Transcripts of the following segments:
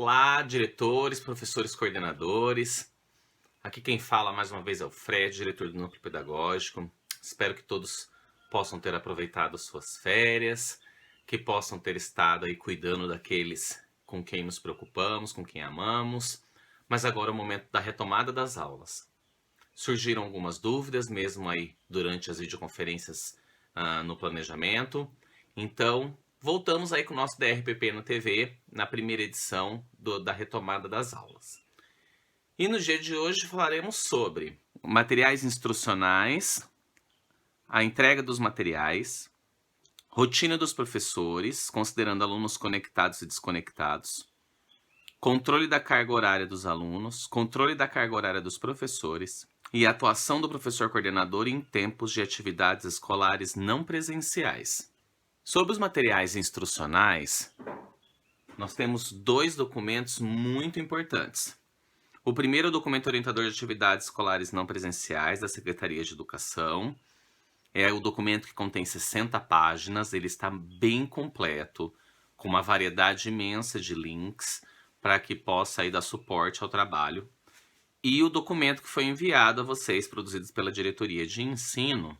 Olá, diretores, professores, coordenadores. Aqui quem fala mais uma vez é o Fred, diretor do Núcleo Pedagógico. Espero que todos possam ter aproveitado suas férias, que possam ter estado aí cuidando daqueles com quem nos preocupamos, com quem amamos. Mas agora é o momento da retomada das aulas. Surgiram algumas dúvidas mesmo aí durante as videoconferências no planejamento. Então, voltamos aí com o nosso DRPP na TV, na primeira edição da retomada das aulas. E no dia de hoje falaremos sobre materiais instrucionais, a entrega dos materiais, rotina dos professores, considerando alunos conectados e desconectados, controle da carga horária dos alunos, controle da carga horária dos professores e atuação do professor coordenador em tempos de atividades escolares não presenciais. Sobre os materiais instrucionais, nós temos dois documentos muito importantes. O primeiro é o documento orientador de atividades escolares não presenciais da Secretaria de Educação. É o documento que contém 60 páginas, ele está bem completo, com uma variedade imensa de links para que possa aí dar suporte ao trabalho. E o documento que foi enviado a vocês, produzidos pela Diretoria de Ensino,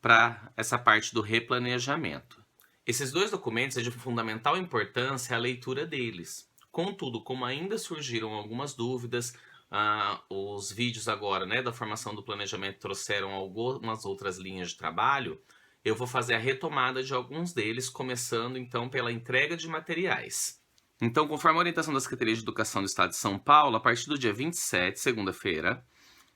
para essa parte do replanejamento. Esses dois documentos é de fundamental importância a leitura deles. Contudo, como ainda surgiram algumas dúvidas, os vídeos agora da formação do planejamento trouxeram algumas outras linhas de trabalho, eu vou fazer a retomada de alguns deles, começando então pela entrega de materiais. Então, conforme a orientação da Secretaria de Educação do Estado de São Paulo, a partir do dia 27, segunda-feira,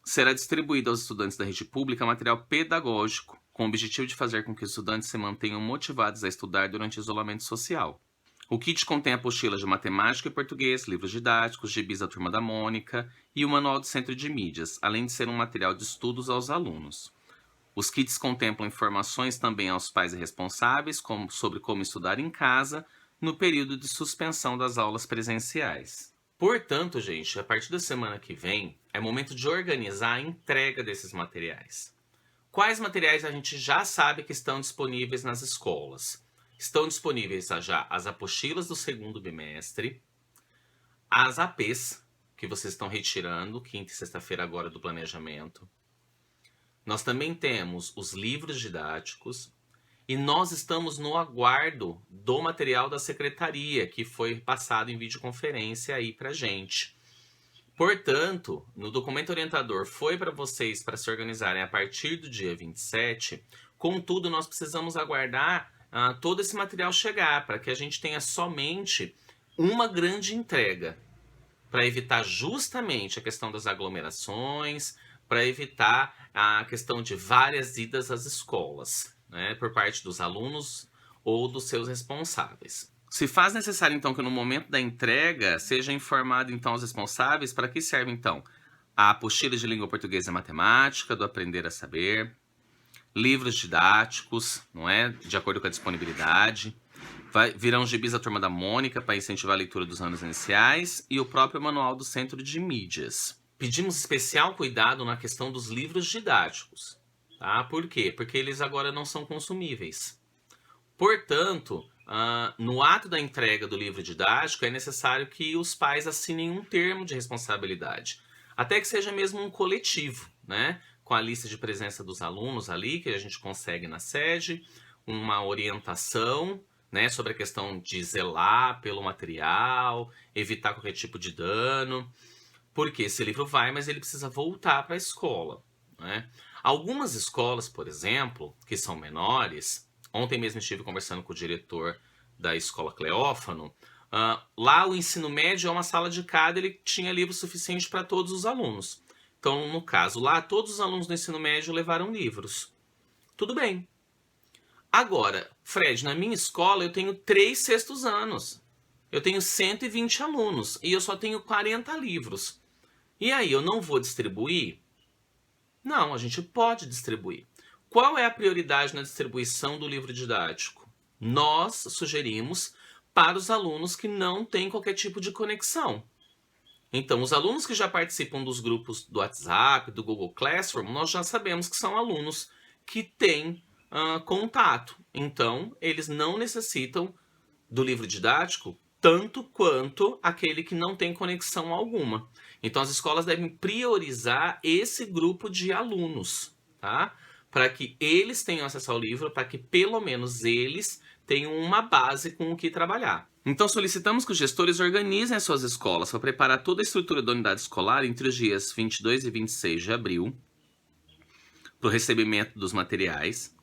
será distribuído aos estudantes da rede pública material pedagógico, com o objetivo de fazer com que os estudantes se mantenham motivados a estudar durante o isolamento social. O kit contém apostilas de matemática e português, livros didáticos, gibis da Turma da Mônica e o Manual do Centro de Mídias, além de ser um material de estudos aos alunos. Os kits contemplam informações também aos pais e responsáveis sobre como estudar em casa no período de suspensão das aulas presenciais. Portanto, gente, a partir da semana que vem, é momento de organizar a entrega desses materiais. Quais materiais a gente já sabe que estão disponíveis nas escolas? Estão disponíveis já as apostilas do segundo bimestre, as APs, que vocês estão retirando, quinta e sexta-feira agora do planejamento. Nós também temos os livros didáticos e nós estamos no aguardo do material da secretaria, que foi passado em videoconferência aí pra gente. Portanto, no documento orientador foi para vocês para se organizarem a partir do dia 27, contudo, nós precisamos aguardar todo esse material chegar, para que a gente tenha somente uma grande entrega, para evitar justamente a questão das aglomerações, para evitar a questão de várias idas às escolas, por parte dos alunos ou dos seus responsáveis. Se faz necessário, então, que no momento da entrega seja informado, então, aos responsáveis para que serve, então, a apostila de língua portuguesa e matemática, do Aprender a Saber, livros didáticos, de acordo com a disponibilidade, virão gibis da Turma da Mônica para incentivar a leitura dos anos iniciais e o próprio Manual do Centro de Mídias. Pedimos especial cuidado na questão dos livros didáticos, tá? Por quê? Porque eles agora não são consumíveis. Portanto, no ato da entrega do livro didático, é necessário que os pais assinem um termo de responsabilidade. Até que seja mesmo um coletivo, com a lista de presença dos alunos ali, que a gente consegue na sede, uma orientação sobre a questão de zelar pelo material, evitar qualquer tipo de dano, porque esse livro vai, mas ele precisa voltar para a escola. Algumas escolas, por exemplo, que são menores, ontem mesmo estive conversando com o diretor da Escola Cleófano, lá o ensino médio é uma sala de cada, ele tinha livro suficiente para todos os alunos. Então, no caso lá, todos os alunos do ensino médio levaram livros. Tudo bem. Agora, Fred, na minha escola eu tenho 3 sextos anos. Eu tenho 120 alunos e eu só tenho 40 livros. E aí, eu não vou distribuir? Não, a gente pode distribuir. Qual é a prioridade na distribuição do livro didático? Nós sugerimos para os alunos que não têm qualquer tipo de conexão. Então, os alunos que já participam dos grupos do WhatsApp, do Google Classroom, nós já sabemos que são alunos que têm contato. Então, eles não necessitam do livro didático tanto quanto aquele que não tem conexão alguma. Então, as escolas devem priorizar esse grupo de alunos, tá? Para que eles tenham acesso ao livro, para que pelo menos eles tenham uma base com o que trabalhar. Então, solicitamos que os gestores organizem as suas escolas para preparar toda a estrutura da unidade escolar entre os dias 22 e 26 de abril, para o recebimento dos materiais.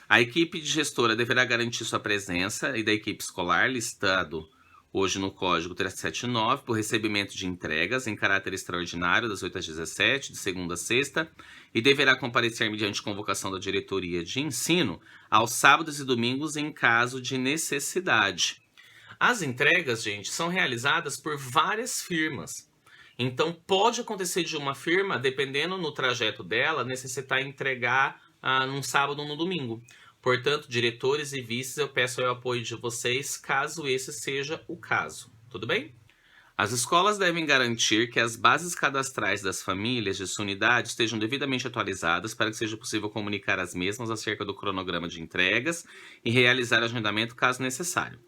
A equipe de gestora deverá garantir sua presença e da equipe escolar, listado hoje no Código 379, por recebimento de entregas em caráter extraordinário das 8 às 17, de segunda a sexta, e deverá comparecer mediante convocação da diretoria de ensino aos sábados e domingos em caso de necessidade. As entregas, gente, são realizadas por várias firmas. Então, pode acontecer de uma firma, dependendo no trajeto dela, necessitar entregar num sábado ou no domingo. Portanto, diretores e vices, eu peço o apoio de vocês, caso esse seja o caso. Tudo bem? As escolas devem garantir que as bases cadastrais das famílias de sua unidade estejam devidamente atualizadas para que seja possível comunicar as mesmas acerca do cronograma de entregas e realizar agendamento caso necessário.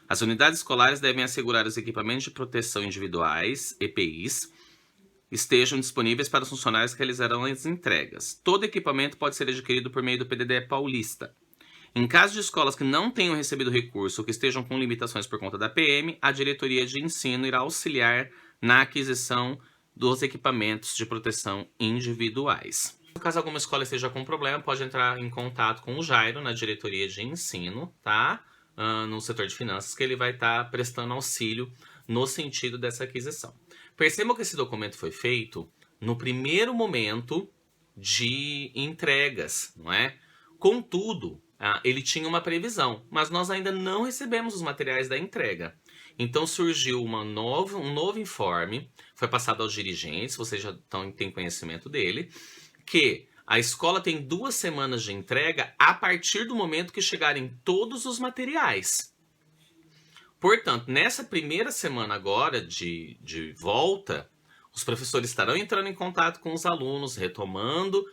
As unidades escolares devem assegurar os equipamentos de proteção individuais, EPIs, estejam disponíveis para os funcionários que realizarão as entregas. Todo equipamento pode ser adquirido por meio do PDD Paulista. Em caso de escolas que não tenham recebido recurso ou que estejam com limitações por conta da PM, a diretoria de ensino irá auxiliar na aquisição dos equipamentos de proteção individuais. Caso alguma escola esteja com problema, pode entrar em contato com o Jairo na diretoria de ensino, tá? No setor de finanças, que ele vai estar prestando auxílio no sentido dessa aquisição. Percebam que esse documento foi feito no primeiro momento de entregas, não é? Contudo, ele tinha uma previsão, mas nós ainda não recebemos os materiais da entrega. Então surgiu um novo informe, foi passado aos dirigentes, vocês já têm conhecimento dele, que a escola tem 2 semanas de entrega a partir do momento que chegarem todos os materiais. Portanto, nessa primeira semana agora de volta, os professores estarão entrando em contato com os alunos, retomando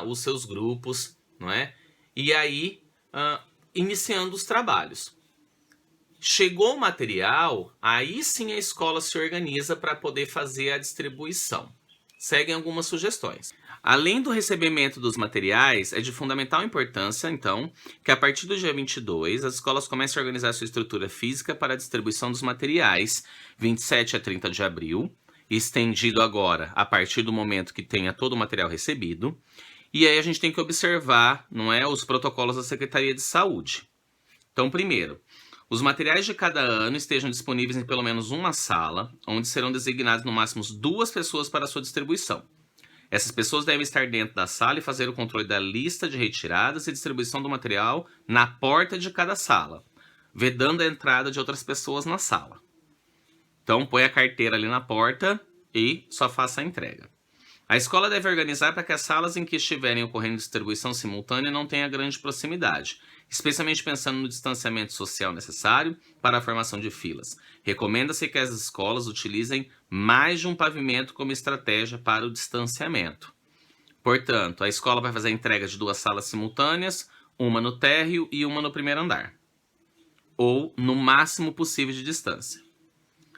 os seus grupos, não é? E aí, iniciando os trabalhos. Chegou o material, aí sim a escola se organiza para poder fazer a distribuição. Seguem algumas sugestões. Além do recebimento dos materiais, é de fundamental importância, então, que a partir do dia 22, as escolas comecem a organizar sua estrutura física para a distribuição dos materiais, 27 a 30 de abril, estendido agora a partir do momento que tenha todo o material recebido. E aí a gente tem que observar, não é, os protocolos da Secretaria de Saúde. Então, primeiro, os materiais de cada ano estejam disponíveis em pelo menos uma sala, onde serão designadas no máximo 2 pessoas para sua distribuição. Essas pessoas devem estar dentro da sala e fazer o controle da lista de retiradas e distribuição do material na porta de cada sala, vedando a entrada de outras pessoas na sala. Então, põe a carteira ali na porta e só faça a entrega. A escola deve organizar para que as salas em que estiverem ocorrendo distribuição simultânea não tenham grande proximidade, especialmente pensando no distanciamento social necessário para a formação de filas. Recomenda-se que as escolas utilizem mais de um pavimento como estratégia para o distanciamento. Portanto, a escola vai fazer a entrega de 2 salas simultâneas, uma no térreo e uma no primeiro andar, ou no máximo possível de distância.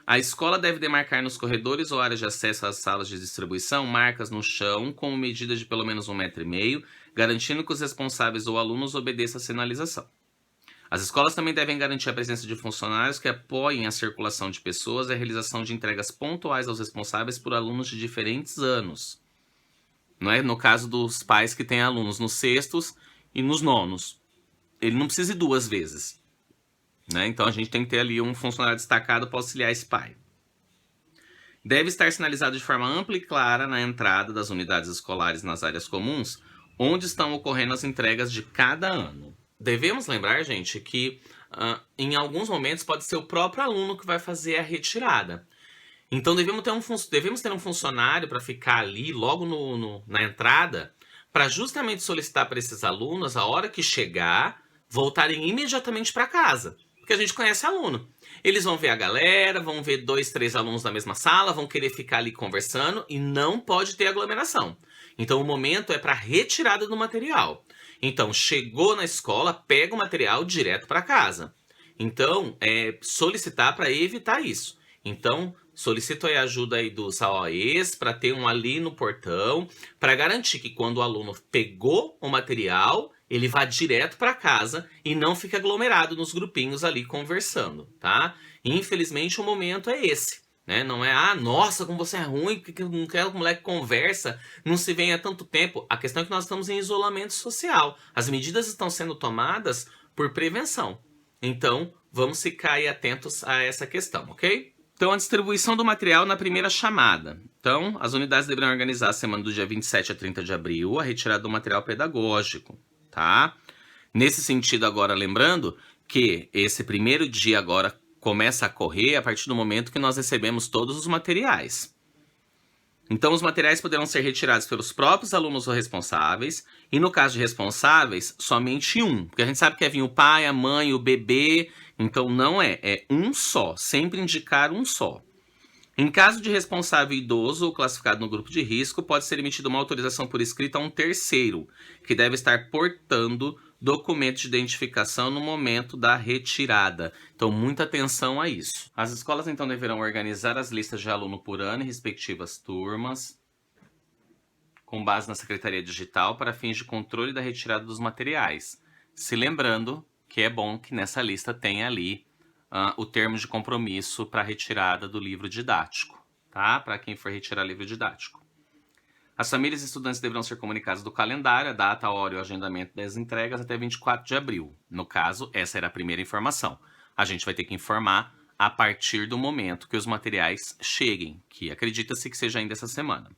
A escola deve demarcar nos corredores ou áreas de acesso às salas de distribuição marcas no chão com medida de pelo menos 1,5 m, garantindo que os responsáveis ou alunos obedeçam a sinalização. As escolas também devem garantir a presença de funcionários que apoiem a circulação de pessoas e a realização de entregas pontuais aos responsáveis por alunos de diferentes anos. Não é? No caso dos pais que têm alunos nos 6º e nos 9º. Ele não precisa ir 2 vezes. Né? Então a gente tem que ter ali um funcionário destacado para auxiliar esse pai. Deve estar sinalizado de forma ampla e clara na entrada das unidades escolares nas áreas comuns, onde estão ocorrendo as entregas de cada ano. Devemos lembrar, gente, que em alguns momentos pode ser o próprio aluno que vai fazer a retirada. Então devemos ter um funcionário para ficar ali logo na entrada, para justamente solicitar para esses alunos, a hora que chegar, voltarem imediatamente para casa. Porque a gente conhece aluno. Eles vão ver a galera, vão ver 2, 3 alunos na mesma sala, vão querer ficar ali conversando e não pode ter aglomeração. Então o momento é para retirada do material. Então chegou na escola, pega o material direto para casa. Então, solicitar para evitar isso. Então, solicito a ajuda aí dos AOEs para ter um ali no portão, para garantir que quando o aluno pegou o material, ele vá direto para casa e não fique aglomerado nos grupinhos ali conversando, tá? Infelizmente, o momento é esse. Né? Não é, nossa, como você é ruim, que não quero que o moleque conversa, não se vem há tanto tempo. A questão é que nós estamos em isolamento social. As medidas estão sendo tomadas por prevenção. Então, vamos ficar aí atentos a essa questão, ok? Então, a distribuição do material na primeira chamada. Então, as unidades deverão organizar a semana do dia 27 a 30 de abril a retirada do material pedagógico, tá? Nesse sentido, agora, lembrando que esse primeiro dia agora começa a correr a partir do momento que nós recebemos todos os materiais. Então, os materiais poderão ser retirados pelos próprios alunos ou responsáveis, e no caso de responsáveis, somente um. Porque a gente sabe que vir o pai, a mãe, o bebê, então não é um só, sempre indicar um só. Em caso de responsável idoso ou classificado no grupo de risco, pode ser emitida uma autorização por escrito a um terceiro, que deve estar portando documento de identificação no momento da retirada. Então, muita atenção a isso. As escolas, então, deverão organizar as listas de aluno por ano e respectivas turmas, com base na Secretaria Digital, para fins de controle da retirada dos materiais. Se lembrando que é bom que nessa lista tenha ali o termo de compromisso para retirada do livro didático, tá? Para quem for retirar livro didático. As famílias e estudantes deverão ser comunicados do calendário, a data, a hora e o agendamento das entregas até 24 de abril. No caso, essa era a primeira informação. A gente vai ter que informar a partir do momento que os materiais cheguem, que acredita-se que seja ainda essa semana.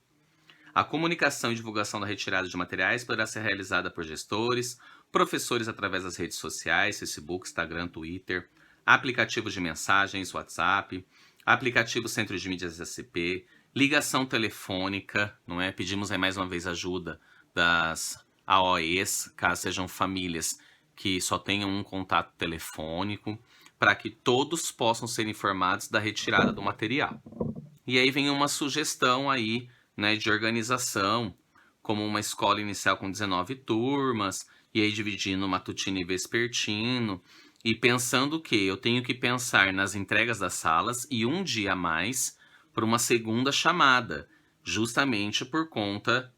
A comunicação e divulgação da retirada de materiais poderá ser realizada por gestores, professores através das redes sociais, Facebook, Instagram, Twitter, aplicativos de mensagens, WhatsApp, aplicativos centros de mídias SP, ligação telefônica, não é? Pedimos aí mais uma vez ajuda das AOEs, caso sejam famílias que só tenham um contato telefônico, para que todos possam ser informados da retirada do material. E aí vem uma sugestão aí, né, de organização, como uma escola inicial com 19 turmas, e aí dividindo matutino e vespertino, e pensando que eu tenho que pensar nas entregas das salas e um dia a mais para uma segunda chamada, justamente por conta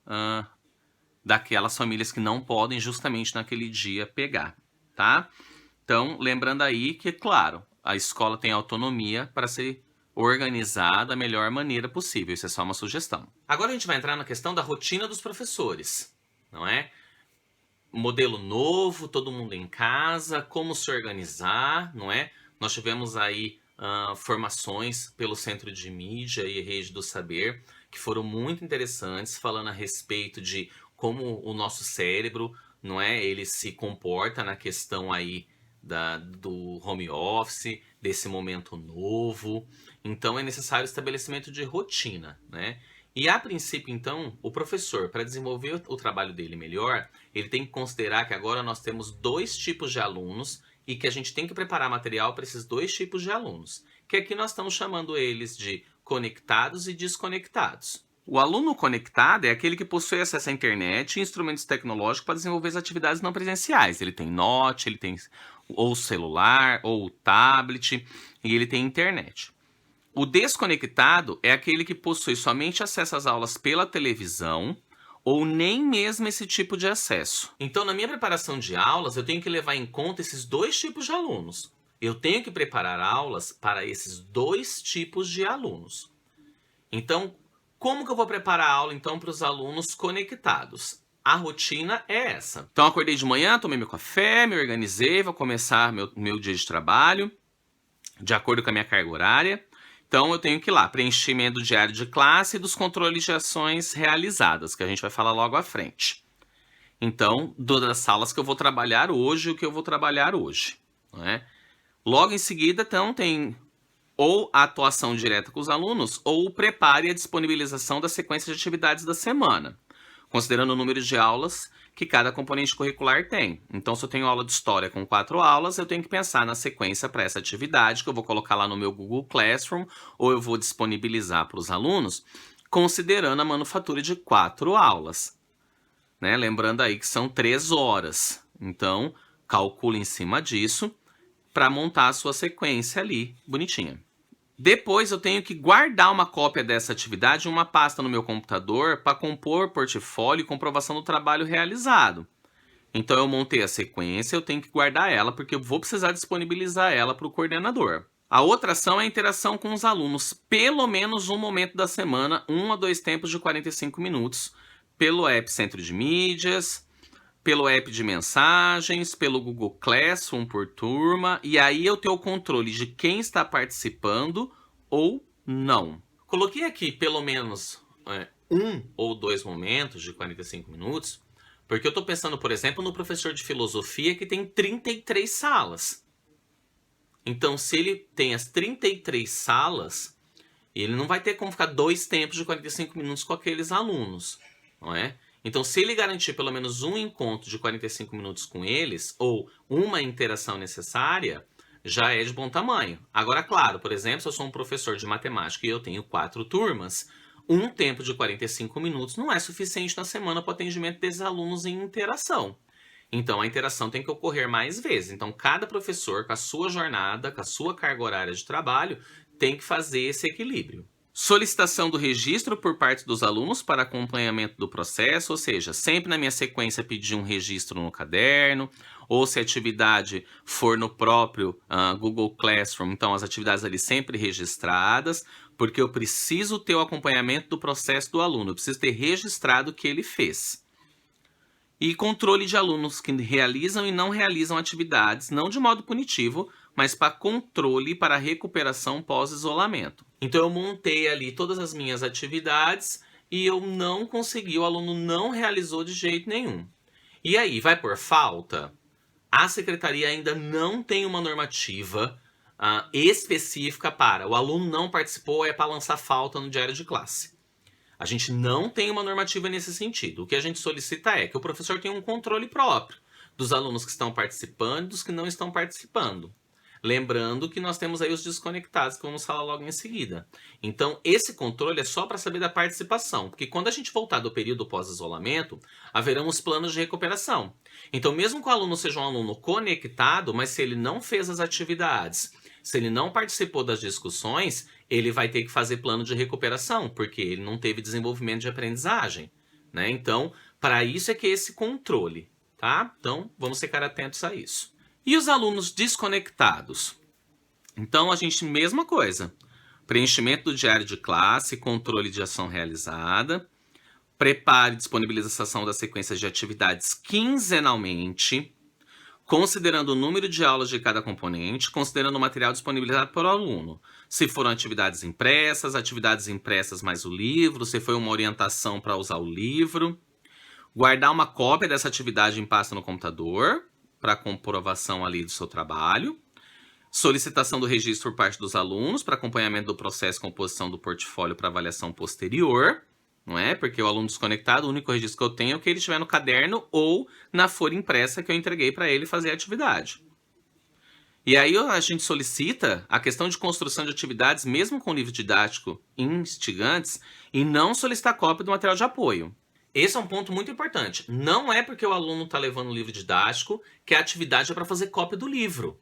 daquelas famílias que não podem justamente naquele dia pegar, tá? Então, lembrando aí que, claro, a escola tem autonomia para ser organizada da melhor maneira possível, isso é só uma sugestão. Agora a gente vai entrar na questão da rotina dos professores, não é? Modelo novo, todo mundo em casa, como se organizar, não é? Nós tivemos aí formações pelo Centro de Mídia e Rede do Saber, que foram muito interessantes, falando a respeito de como o nosso cérebro, não é? Ele se comporta na questão aí do home office, desse momento novo. Então, é necessário o estabelecimento de rotina, né? E, a princípio, então, o professor, para desenvolver o trabalho dele melhor, ele tem que considerar que agora nós temos 2 tipos de alunos e que a gente tem que preparar material para esses 2 tipos de alunos, que aqui nós estamos chamando eles de conectados e desconectados. O aluno conectado é aquele que possui acesso à internet e instrumentos tecnológicos para desenvolver as atividades não presenciais. Ele tem note, ele tem ou celular, ou tablet, e ele tem internet. O desconectado é aquele que possui somente acesso às aulas pela televisão ou nem mesmo esse tipo de acesso. Então, na minha preparação de aulas, eu tenho que levar em conta esses 2 tipos de alunos. Eu tenho que preparar aulas para esses 2 tipos de alunos. Então, como que eu vou preparar a aula, então, para os alunos conectados? A rotina é essa. Então, acordei de manhã, tomei meu café, me organizei, vou começar meu dia de trabalho, de acordo com a minha carga horária. Então, eu tenho que ir lá, preenchimento do diário de classe e dos controles de ações realizadas, que a gente vai falar logo à frente. Então, das salas que eu vou trabalhar hoje, o que eu vou trabalhar hoje, não é? Logo em seguida, então, tem ou a atuação direta com os alunos, ou o preparo e a disponibilização da sequência de atividades da semana, considerando o número de aulas que cada componente curricular tem. Então, se eu tenho aula de história com 4 aulas, eu tenho que pensar na sequência para essa atividade, que eu vou colocar lá no meu Google Classroom, ou eu vou disponibilizar para os alunos, considerando a manufatura de 4 aulas. Né? Lembrando aí que são 3 horas. Então, calcule em cima disso, para montar a sua sequência ali, bonitinha. Depois eu tenho que guardar uma cópia dessa atividade em uma pasta no meu computador para compor portfólio e comprovação do trabalho realizado. Então eu montei a sequência, eu tenho que guardar ela porque eu vou precisar disponibilizar ela para o coordenador. A outra ação é a interação com os alunos, pelo menos um momento da semana, 1 a 2 tempos de 45 minutos, pelo app Centro de Mídias, pelo app de mensagens, pelo Google Classroom por turma, e aí eu tenho o controle de quem está participando ou não. Coloquei aqui pelo menos 1 ou 2 momentos de 45 minutos, porque eu estou pensando, por exemplo, no professor de filosofia que tem 33 salas. Então, se ele tem as 33 salas, ele não vai ter como ficar 2 tempos de 45 minutos com aqueles alunos, não é? Então, se ele garantir pelo menos um encontro de 45 minutos com eles, ou uma interação necessária, já é de bom tamanho. Agora, claro, por exemplo, se eu sou um professor de matemática e eu tenho 4 turmas, um tempo de 45 minutos não é suficiente na semana para o atendimento desses alunos em interação. Então, a interação tem que ocorrer mais vezes. Então, cada professor, com a sua jornada, com a sua carga horária de trabalho, tem que fazer esse equilíbrio. Solicitação do registro por parte dos alunos para acompanhamento do processo, ou seja, sempre na minha sequência pedir um registro no caderno, ou se a atividade for no próprio Google Classroom, então as atividades ali sempre registradas, porque eu preciso ter o acompanhamento do processo do aluno, eu preciso ter registrado o que ele fez. E controle de alunos que realizam e não realizam atividades, não de modo punitivo, mas para controle para recuperação pós-isolamento. Então eu montei ali todas as minhas atividades e eu não consegui, o aluno não realizou de jeito nenhum. E aí, vai por falta? A secretaria ainda não tem uma normativa específica para o aluno não participou, é para lançar falta no diário de classe. A gente não tem uma normativa nesse sentido. O que a gente solicita é que o professor tenha um controle próprio dos alunos que estão participando e dos que não estão participando. Lembrando que nós temos aí os desconectados, que vamos falar logo em seguida. Então, esse controle é só para saber da participação, porque quando a gente voltar do período pós-isolamento, haverão os planos de recuperação. Então, mesmo que o aluno seja um aluno conectado, mas se ele não fez as atividades, se ele não participou das discussões, ele vai ter que fazer plano de recuperação, porque ele não teve desenvolvimento de aprendizagem, né? Então, para isso é que é esse controle, tá? Então, vamos ficar atentos a isso. E os alunos desconectados? Então, a gente, mesma coisa. Preenchimento do diário de classe, controle de ação realizada, prepare e disponibilização das sequências de atividades quinzenalmente, considerando o número de aulas de cada componente, considerando o material disponibilizado para o aluno. Se foram atividades impressas mais o livro, se foi uma orientação para usar o livro. Guardar uma cópia dessa atividade em pasta no computador, para comprovação ali do seu trabalho. Solicitação do registro por parte dos alunos para acompanhamento do processo de composição do portfólio para avaliação posterior, não é? Porque o aluno desconectado, o único registro que eu tenho é o que ele tiver no caderno ou na folha impressa que eu entreguei para ele fazer a atividade. E aí a gente solicita a questão de construção de atividades, mesmo com livro didático instigantes, e não solicitar cópia do material de apoio. Esse é um ponto muito importante. Não é porque o aluno está levando o livro didático que a atividade é para fazer cópia do livro.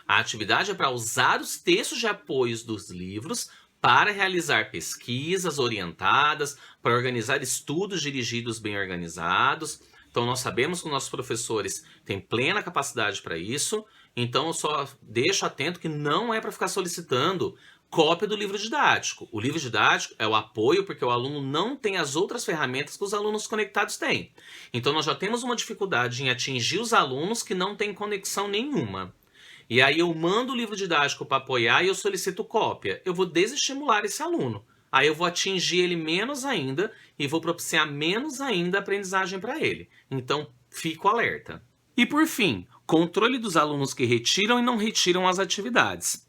A atividade é para usar os textos de apoios dos livros para realizar pesquisas orientadas, para organizar estudos dirigidos bem organizados. Então, nós sabemos que os nossos professores têm plena capacidade para isso. Então, eu só deixo atento que não é para ficar solicitando cópia do livro didático. O livro didático é o apoio porque o aluno não tem as outras ferramentas que os alunos conectados têm. Então, nós já temos uma dificuldade em atingir os alunos que não têm conexão nenhuma. E aí eu mando o livro didático para apoiar e eu solicito cópia. Eu vou desestimular esse aluno. Aí eu vou atingir ele menos ainda e vou propiciar menos ainda a aprendizagem para ele. Então, fico alerta. E por fim, controle dos alunos que retiram e não retiram as atividades.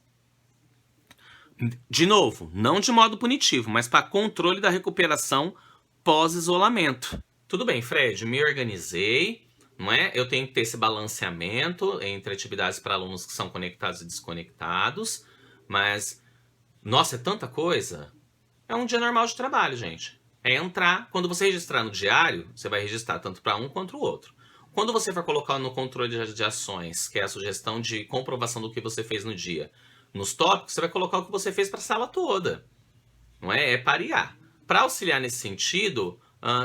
De novo, não de modo punitivo, mas para controle da recuperação pós-isolamento. Tudo bem, Fred, me organizei, não é? Eu tenho que ter esse balanceamento entre atividades para alunos que são conectados e desconectados, mas, nossa, é tanta coisa. É um dia normal de trabalho, gente. É entrar, quando você registrar no diário, você vai registrar tanto para um quanto o outro. quando você for colocar no controle de ações, que é a sugestão de comprovação do que você fez no dia, nos tópicos, você vai colocar o que você fez para a sala toda. Não é? É parear. Para auxiliar nesse sentido,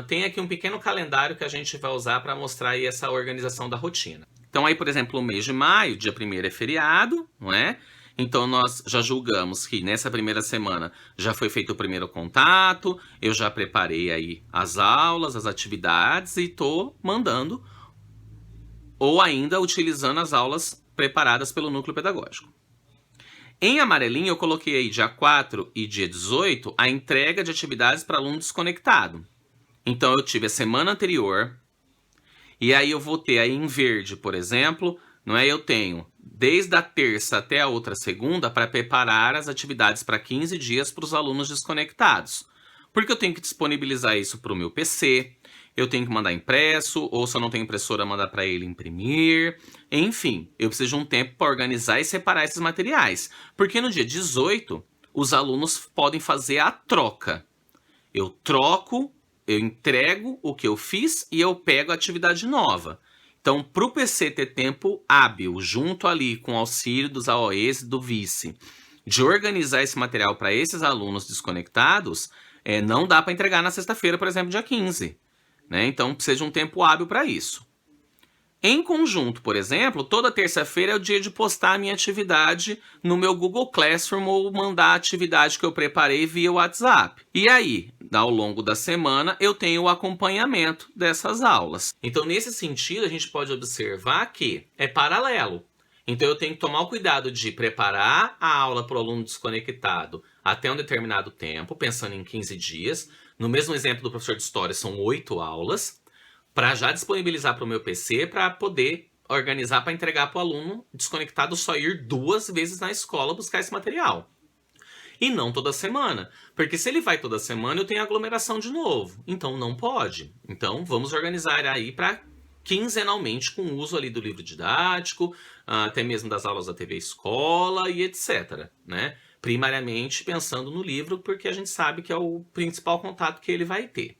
tem aqui um pequeno calendário que a gente vai usar para mostrar aí essa organização da rotina. Então aí, por exemplo, o mês de maio, dia 1º é feriado, não é? Então nós já julgamos que nessa primeira semana já foi feito o primeiro contato, eu já preparei aí as aulas, as atividades e estou mandando, ou ainda utilizando as aulas preparadas pelo núcleo pedagógico. Em amarelinho eu coloquei aí dia 4 e dia 18 a entrega de atividades para aluno desconectado. Então eu tive a semana anterior, e aí eu vou ter aí em verde, por exemplo, não é? Eu tenho desde a terça até a outra segunda para preparar as atividades para 15 dias para os alunos desconectados. Porque eu tenho que disponibilizar isso para o meu PC, eu tenho que mandar impresso, ou se eu não tenho impressora, mandar para ele imprimir. Enfim, eu preciso de um tempo para organizar e separar esses materiais. Porque no dia 18, os alunos podem fazer a troca. Eu troco, eu entrego o que eu fiz e eu pego a atividade nova. Então, para o PC ter tempo hábil, junto ali com o auxílio dos AOEs e do vice, de organizar esse material para esses alunos desconectados, não dá para entregar na sexta-feira, por exemplo, dia 15. Né? Então, precisa de um tempo hábil para isso. Em conjunto, por exemplo, toda terça-feira é o dia de postar a minha atividade no meu Google Classroom ou mandar a atividade que eu preparei via WhatsApp. E aí, ao longo da semana, eu tenho o acompanhamento dessas aulas. Então, nesse sentido, a gente pode observar que é paralelo. Então, eu tenho que tomar o cuidado de preparar a aula para o aluno desconectado até um determinado tempo, pensando em 15 dias. No mesmo exemplo do professor de História, são 8 aulas. Para já disponibilizar para o meu PC para poder organizar para entregar para o aluno desconectado só ir 2 vezes na escola buscar esse material. E não toda semana, porque se ele vai toda semana eu tenho aglomeração de novo, então não pode. Então vamos organizar aí para quinzenalmente com o uso ali do livro didático, até mesmo das aulas da TV Escola e etc. Né? Primariamente pensando no livro, porque a gente sabe que é o principal contato que ele vai ter.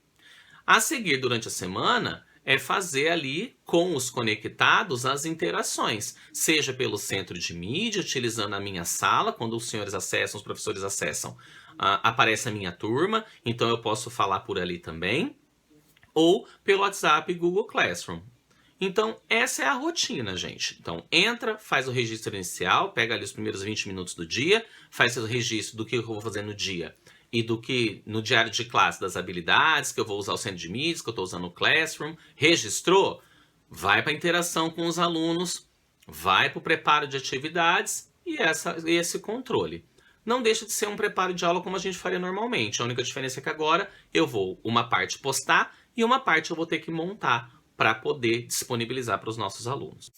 A seguir, durante a semana, é fazer ali com os conectados as interações, seja pelo centro de mídia, utilizando a minha sala, quando os senhores acessam, os professores acessam, aparece a minha turma, então eu posso falar por ali também, ou pelo WhatsApp e Google Classroom. Então, essa é a rotina, gente. Então, entra, faz o registro inicial, pega ali os primeiros 20 minutos do dia, faz o registro do que eu vou fazer no dia, e do que no diário de classe das habilidades, que eu vou usar o centro de mídias, que eu estou usando o Classroom. Registrou? Vai para a interação com os alunos, vai para o preparo de atividades e esse controle. Não deixa de ser um preparo de aula como a gente faria normalmente. A única diferença é que agora eu vou uma parte postar e uma parte eu vou ter que montar para poder disponibilizar para os nossos alunos.